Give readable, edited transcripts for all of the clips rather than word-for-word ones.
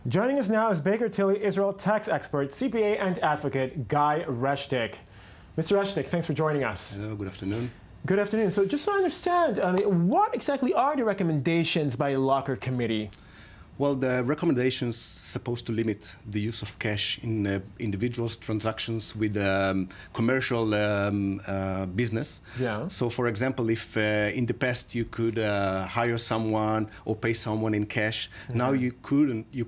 Joining us now is Baker Tilly Israel tax expert, CPA and advocate Guy Reshtick. Mr. Reshtick, thanks for joining us. Hello, good afternoon. Good afternoon. So just so I understand, what exactly are the recommendations by the Locker committee? Well, the recommendations supposed to limit the use of cash in individuals' transactions with commercial business. Yeah. So, for example, if in the past you could hire someone or pay someone in cash, now you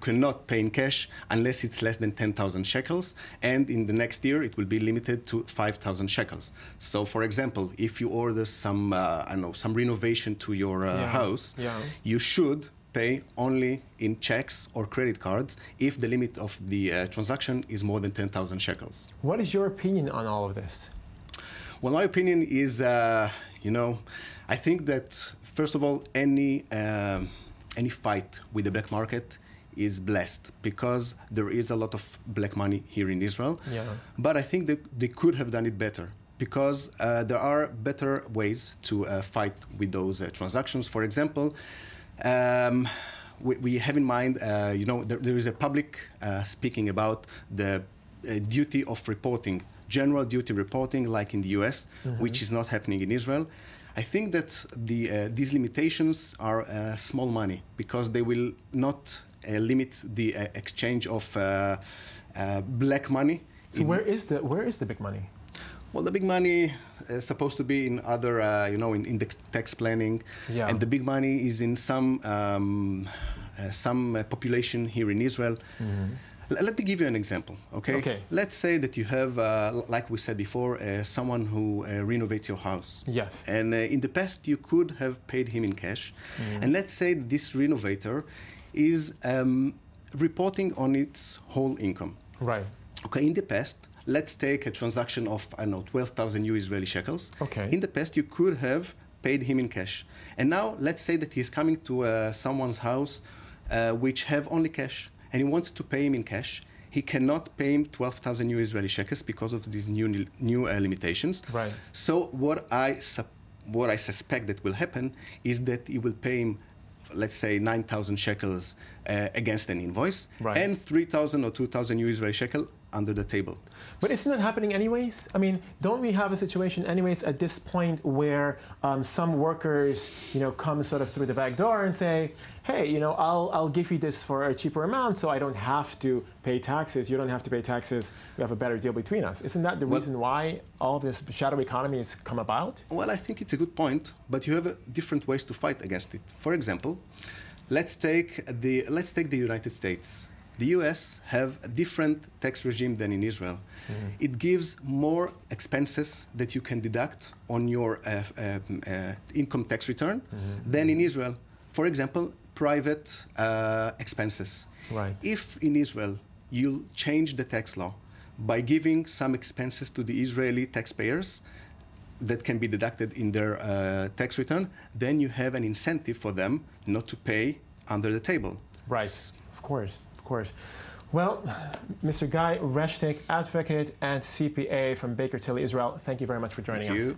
cannot pay in cash unless it's less than 10,000 shekels, and in the next year it will be limited to 5,000 shekels. So, for example, if you order some some renovation to your house, you should pay only in checks or credit cards if the limit of the transaction is more than 10,000 shekels. What is your opinion on all of this? Well, my opinion is, I think that, first of all, any fight with the black market is blessed because there is a lot of black money here in Israel. Yeah. But I think that they could have done it better because there are better ways to fight with those transactions. For example, we have in mind, there is a public speaking about the duty of reporting, general duty reporting, like in the US, which is not happening in Israel. I think that these limitations are small money because they will not limit the exchange of black money. So where is the big money? Well, the big money is supposed to be in other, in the tax planning, and the big money is in some population here in Israel. Let me give you an example, okay? Let's say that you have, like we said before, someone who renovates your house. Yes. And in the past, you could have paid him in cash. And let's say this renovator is reporting on its whole income. Right. Okay, in the past, let's take a transaction of, 12,000 new Israeli shekels. Okay. In the past, you could have paid him in cash. And now, let's say that he's coming to someone's house which have only cash, and he wants to pay him in cash. He cannot pay him 12,000 new Israeli shekels because of these new limitations. Right. So what I suspect that will happen is that he will pay him, let's say, 9,000 shekels against an invoice, and 3,000 or 2,000 new Israeli shekel under the table. But isn't that happening anyways? I mean, don't we have a situation anyways at this point where some workers, come sort of through the back door and say, hey, I'll give you this for a cheaper amount so I don't have to pay taxes. You don't have to pay taxes. We have a better deal between us. Isn't that the reason why all of this shadow economy has come about? Well, I think it's a good point, but you have different ways to fight against it. For example, let's take the United States. The US have a different tax regime than in Israel. It gives more expenses that you can deduct on your income tax return than in Israel. For example, private expenses. Right. If in Israel you change the tax law by giving some expenses to the Israeli taxpayers that can be deducted in their tax return, then you have an incentive for them not to pay under the table. Right, of course. Well, Mr. Guy Reshtick, advocate and CPA from Baker Tilly Israel, thank you very much for joining us. Thank you.